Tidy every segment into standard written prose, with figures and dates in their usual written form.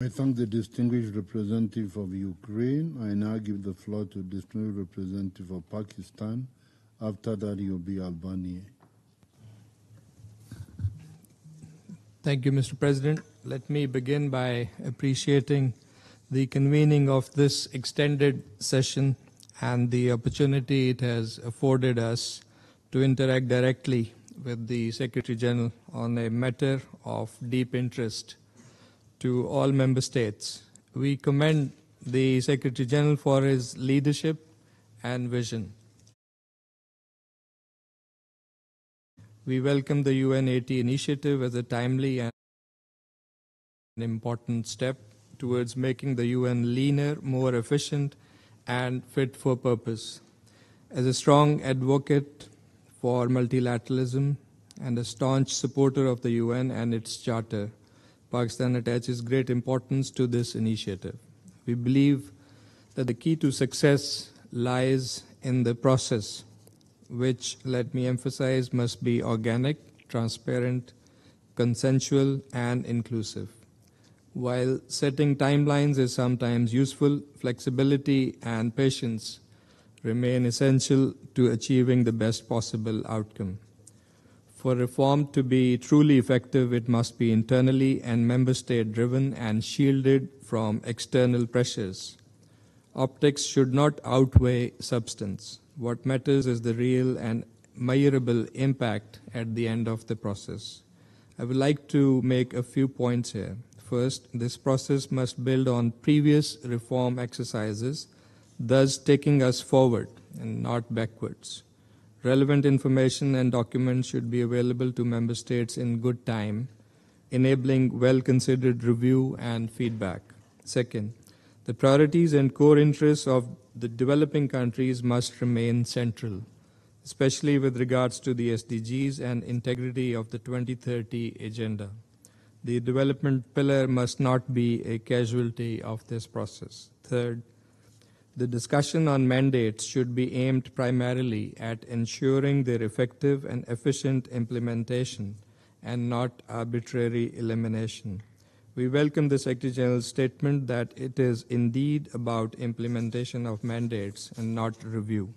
I thank the distinguished representative of Ukraine. I now give the floor to the distinguished representative of Pakistan. After that, it will be Albania. Thank you, Mr. President. Let me begin by appreciating the convening of this extended session and the opportunity it has afforded us to interact directly with the Secretary General on a matter of deep interest to all member states. We commend the Secretary General for his leadership and vision. We welcome the UN80 Initiative as a timely and important step towards making the UN leaner, more efficient, and fit for purpose. As a strong advocate for multilateralism and a staunch supporter of the UN and its charter, Pakistan attaches great importance to this initiative. We believe that the key to success lies in the process, which, let me emphasize, must be organic, transparent, consensual, and inclusive. While setting timelines is sometimes useful, flexibility and patience remain essential to achieving the best possible outcome. For reform to be truly effective, it must be internally and member state driven and shielded from external pressures. Optics should not outweigh substance. What matters is the real and measurable impact at the end of the process. I would like to make a few points here. First, this process must build on previous reform exercises, thus taking us forward and not backwards. Relevant information and documents should be available to member states in good time, enabling well-considered review and feedback. Second, the priorities and core interests of the developing countries must remain central, especially with regards to the SDGs and integrity of the 2030 agenda. The development pillar must not be a casualty of this process. Third, the discussion on mandates should be aimed primarily at ensuring their effective and efficient implementation and not arbitrary elimination. We welcome the Secretary General's statement that it is indeed about implementation of mandates and not review.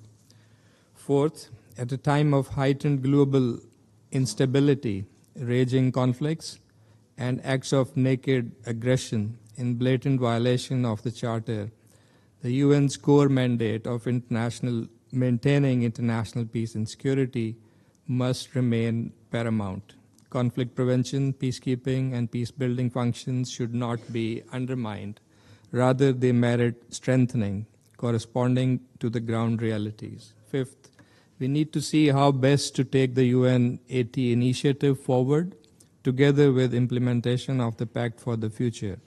Fourth, at a time of heightened global instability, raging conflicts, and acts of naked aggression in blatant violation of the Charter, the UN's core mandate of maintaining international peace and security must remain paramount. Conflict prevention, peacekeeping, and peacebuilding functions should not be undermined. Rather, they merit strengthening, corresponding to the ground realities. Fifth, we need to see how best to take the UN80 initiative forward, together with implementation of the Pact for the Future,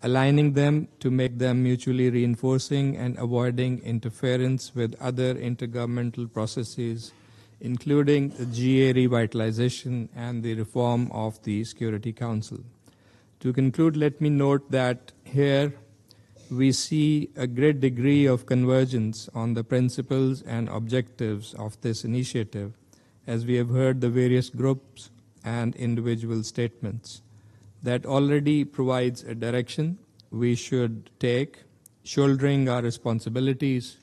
aligning them to make them mutually reinforcing and avoiding interference with other intergovernmental processes, including the GA revitalization and the reform of the Security Council. To conclude, let me note that here we see a great degree of convergence on the principles and objectives of this initiative, as we have heard the various groups and individual statements. That already provides a direction we should take, shouldering our responsibilities,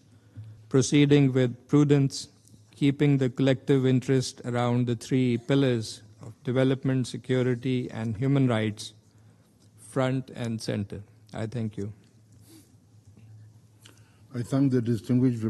proceeding with prudence, keeping the collective interest around the three pillars of development, security, and human rights front and center. I thank you. I thank the distinguished